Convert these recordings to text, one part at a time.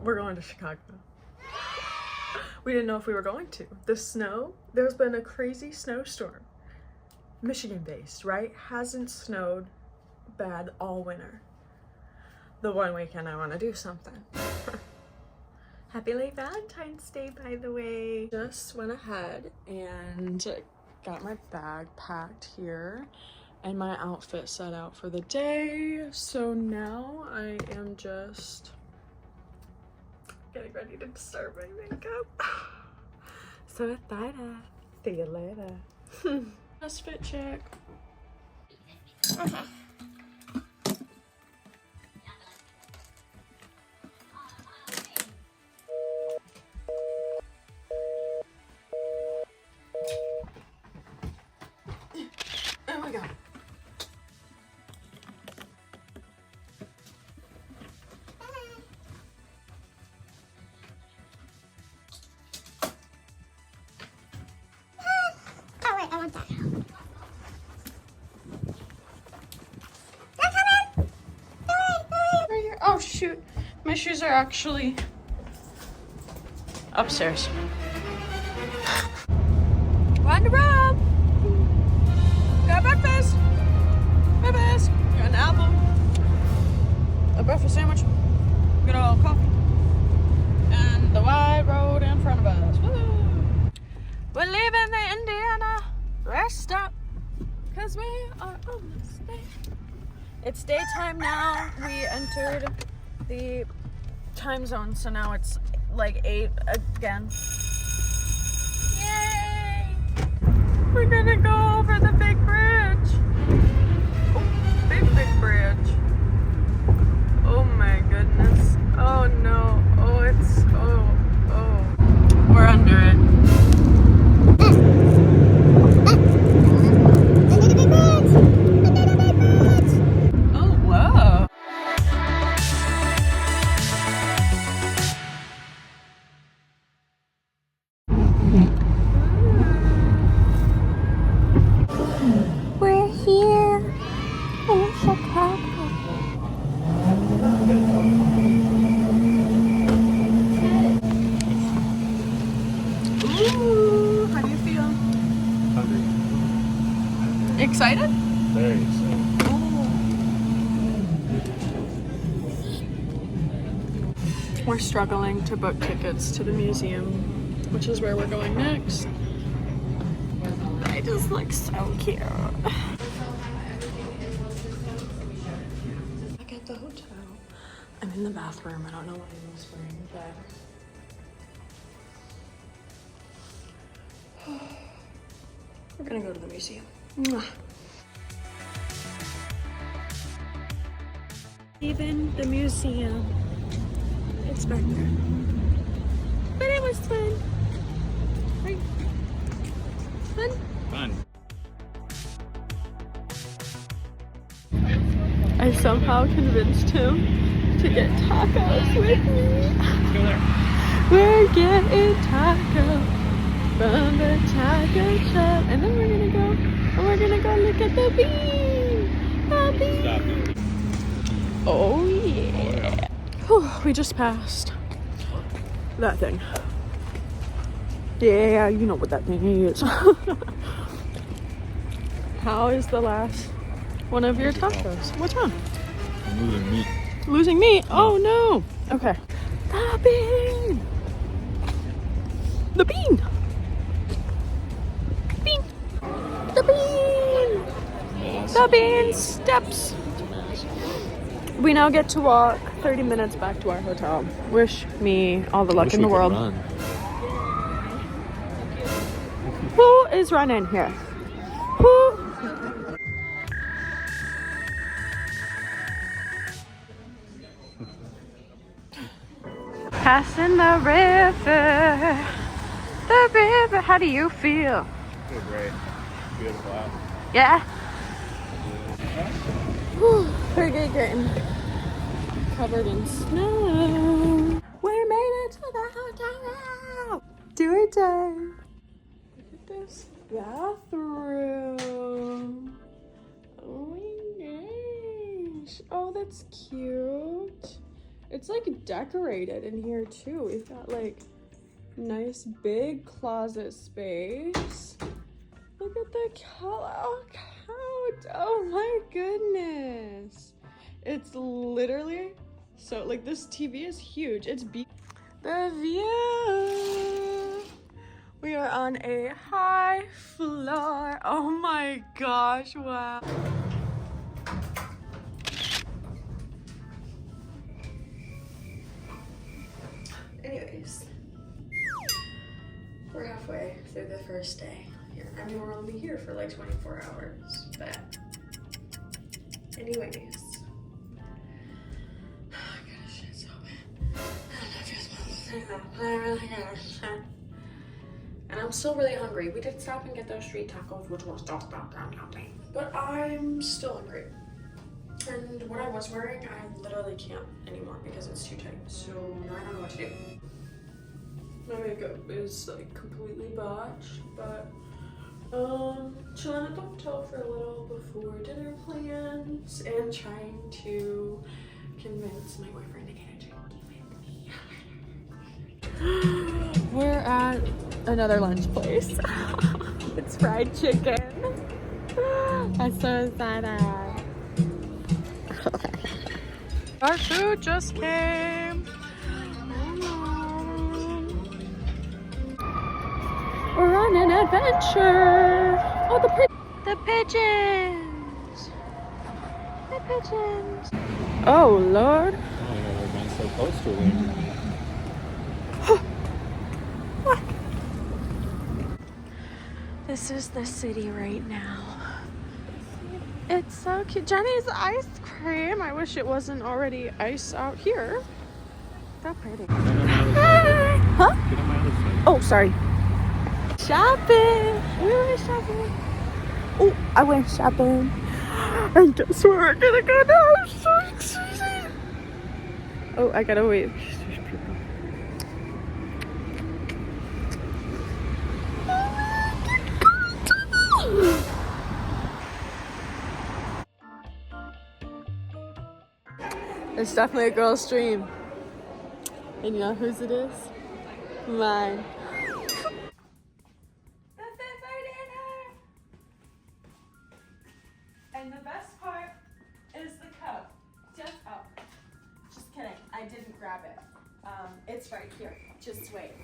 we're going to Chicago. We didn't know if we were going to. The snow, there's been a crazy snowstorm. Michigan-based, right? Hasn't snowed bad all winter. The one weekend I want to do something. Happy late Valentine's Day, by the way. Just went ahead and got my bag packed here and my outfit set out for the day. So now I am just getting ready to start my makeup. So I thought I'd see you later. Just fit check. Okay. There we go. Oh wait, I want that. Right here. Oh shoot, my shoes are actually upstairs. On the road. Got breakfast. Breakfast. Got an apple. A breakfast sandwich. Good old coffee. And the wide road in front of us. Woo! We're leaving the Indiana rest stop because we are almost there. It's daytime now. We entered the time zone, so now it's like 8 again. Yay! We're gonna go over the big bridge. Oh, big bridge. Oh my goodness. Oh no. Oh, it's, oh. We're under it. Oh, whoa. We're here in Chicago. Ooh, how do you feel? Hungry. Excited? Very excited. We're struggling to book tickets to the museum, which is where we're going next. I just look so cute. Back at the hotel. I'm in the bathroom. I don't know why I'm whispering, but we're gonna go to the museum. Mwah. Even the museum. It's back there. But it was fun. Right? Fun? Fun. I somehow convinced him to get tacos with me. Let's go there. We're getting tacos from the taco shop. And then we're gonna go look at the bean. The bean. Stop it. Oh yeah. Whew, we just passed that thing. Yeah, you know what that thing is. How is the last one of your tacos? What's wrong? I'm losing meat. Losing meat? Oh no. Okay. The bean. The bean. Bean. The bean. The bean steps. We now get to walk 30 minutes back to our hotel. Wish me all the luck in the world. Run. Who is running here? Who? Passing the river. The river. How do you feel? Feel great. Beautiful out. Yeah? Whew, we're getting covered in snow. We made it to the hotel. Do it time. Look at this bathroom. Oh my gosh. Oh, that's cute. It's like decorated in here too. We've got like nice big closet space. Look at the couch. Oh my goodness. It's literally so like this TV is huge. It's the view. We are on a high floor. Oh my gosh, wow. Anyways, we're halfway through the first day here. I mean, we're only here for like 24 hours, but anyways. I gotta shit so bad. And I'm still really hungry. We did stop and get those street tacos, which was just down. But I'm still hungry. And what I was wearing, I literally can't anymore because it's too tight. So now I don't know what to do. My makeup is like completely botched, but chilling at the hotel for a little before dinner plans and trying to convince my boyfriend to get a drinky with me. We're at another lunch place. It's fried chicken. I'm so excited. Our food just came. We're on an adventure. Oh, the pigeons. The pigeons. Oh, Lord. Oh, yeah, we're getting so close to it. This is the city right now. It's so cute. Jenny's ice cream. I wish it wasn't already ice out here. So pretty. Huh? Get on my other side. Oh, sorry. Shopping. We were shopping. Oh, I went shopping. And guess where we're gonna go now? I'm so excited. Oh, I gotta wait. It's definitely a girl's dream. And you know whose it is? Mine. And the best part is the cup. Just kidding. I didn't grab it. It's right here. Just wait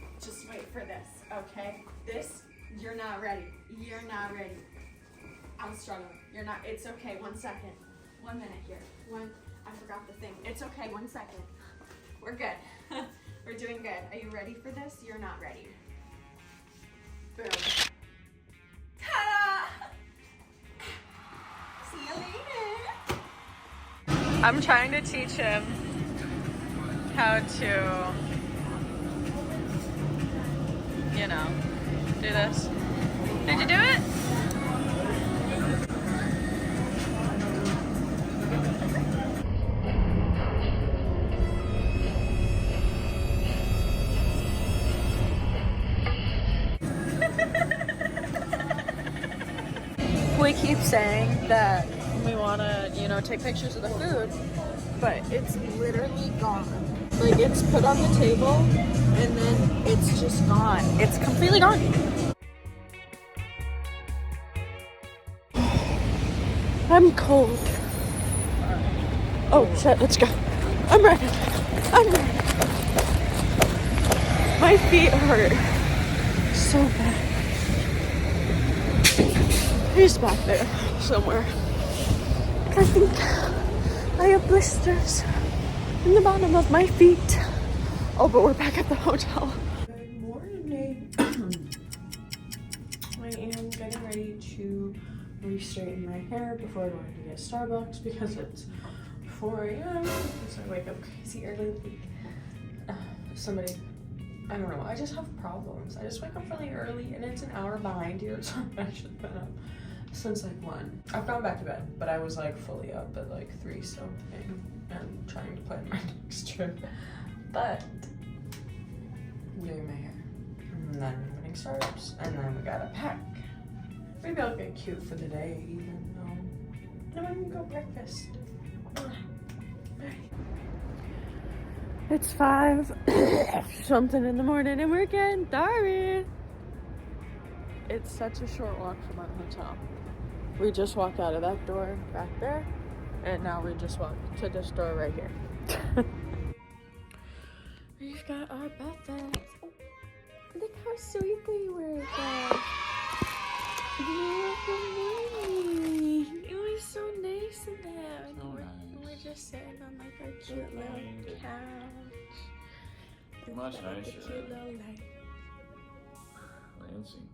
for this, okay? This, you're not ready. You're not ready. I'm struggling. You're not, it's okay. 1 second. 1 minute here. I forgot the thing. It's okay. 1 second. We're good. We're doing good. Are you ready for this? You're not ready. Boom. Ta-da! See you later. I'm trying to teach him how to, you know, do this. Did you do it? We keep saying that we want to, you know, take pictures of the food, but it's literally gone. Like, it's put on the table and then it's just gone. It's completely gone. I'm cold. Oh shit, let's go. I'm ready. My feet hurt so bad. He's back there somewhere. I think I have blisters in the bottom of my feet. Oh, but we're back at the hotel. Good morning. I am getting ready to re-straighten my hair before I go to get Starbucks because it's 4 a.m. So I wake up crazy early. Somebody, I don't know, I just have problems. I just wake up really early and it's an hour behind here, so I should have been up since like 1. I've gone back to bed, but I was like fully up at like 3 something and trying to plan my next trip. But I'm doing my hair, and then morning starts, and then we gotta pack. Maybe I'll get cute for the day, even though then I'm gonna go breakfast. It's 5 something in the morning and we're getting started. It's such a short walk from our hotel. We just walked out of that door back there, and now we just walked to this door right here. We've got our breakfast. Oh, look how sweet they were, guys. It was so nice in there. So We're nice. just sitting on like our cute little couch. Much Got, like, the nicer cute little light. Lansing.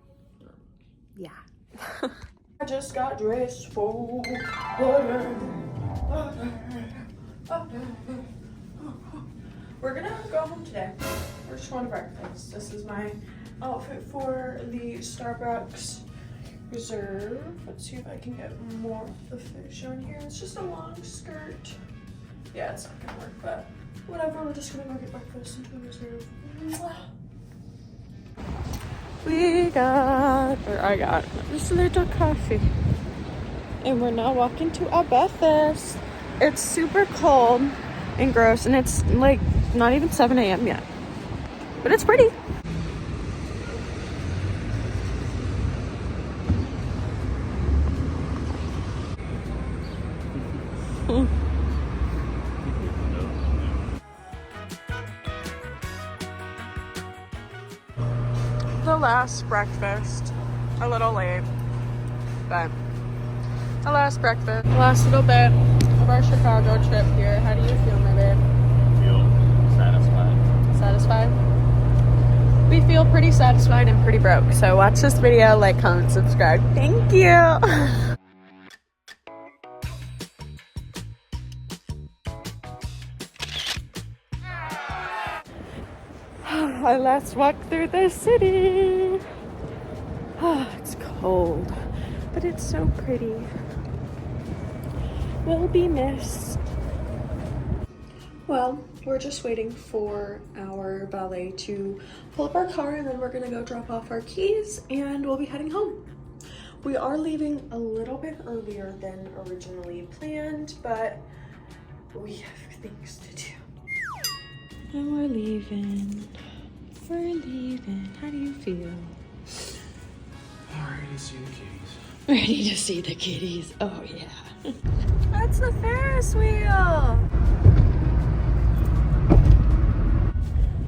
Yeah. I just got dressed for butter. We're gonna go home today. We're just going to breakfast. This is my outfit for the Starbucks Reserve. Let's see if I can get more of the fish on here. It's just a long skirt. Yeah, it's not gonna work, but whatever. We're just gonna go get breakfast into the Reserve. I got this little coffee. And we're now walking to our breakfast. It's super cold and gross, and it's like not even 7 a.m. yet. But it's pretty. The last breakfast. A little late, but the last breakfast. Last little bit of our Chicago trip here. How do you feel, my babe? Feel satisfied. Satisfied? We feel pretty satisfied and pretty broke. So watch this video, like, comment, subscribe. Thank you. Our last walk through the city. It's cold, but it's so pretty. We'll be missed. Well, we're just waiting for our valet to pull up our car, and then we're gonna go drop off our keys and we'll be heading home. We are leaving a little bit earlier than originally planned, but we have things to do. And we're leaving. We're leaving. How do you feel? Ready to see the kitties. Ready to see the kitties. Oh yeah. That's the Ferris wheel.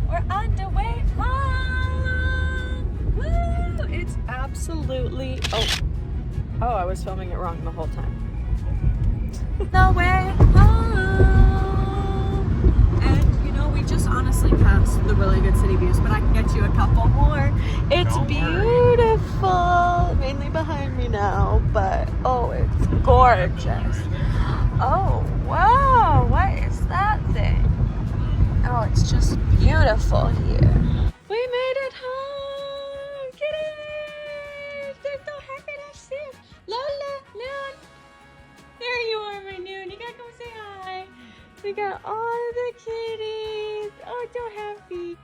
We're on the way home. Woo! It's absolutely oh, I was filming it wrong the whole time. The way home. And you know, we just honestly passed the really good city views, but I can get you a couple more. It's Don't beautiful. Mainly behind me now, but oh, it's gorgeous. Oh wow, what is that thing? Oh, it's just beautiful here. We made it home! Kitties! They're so happy to see us. Lola, Noon. There you are, my Noon. You gotta come say hi. We got all the kitties. Oh, so happy.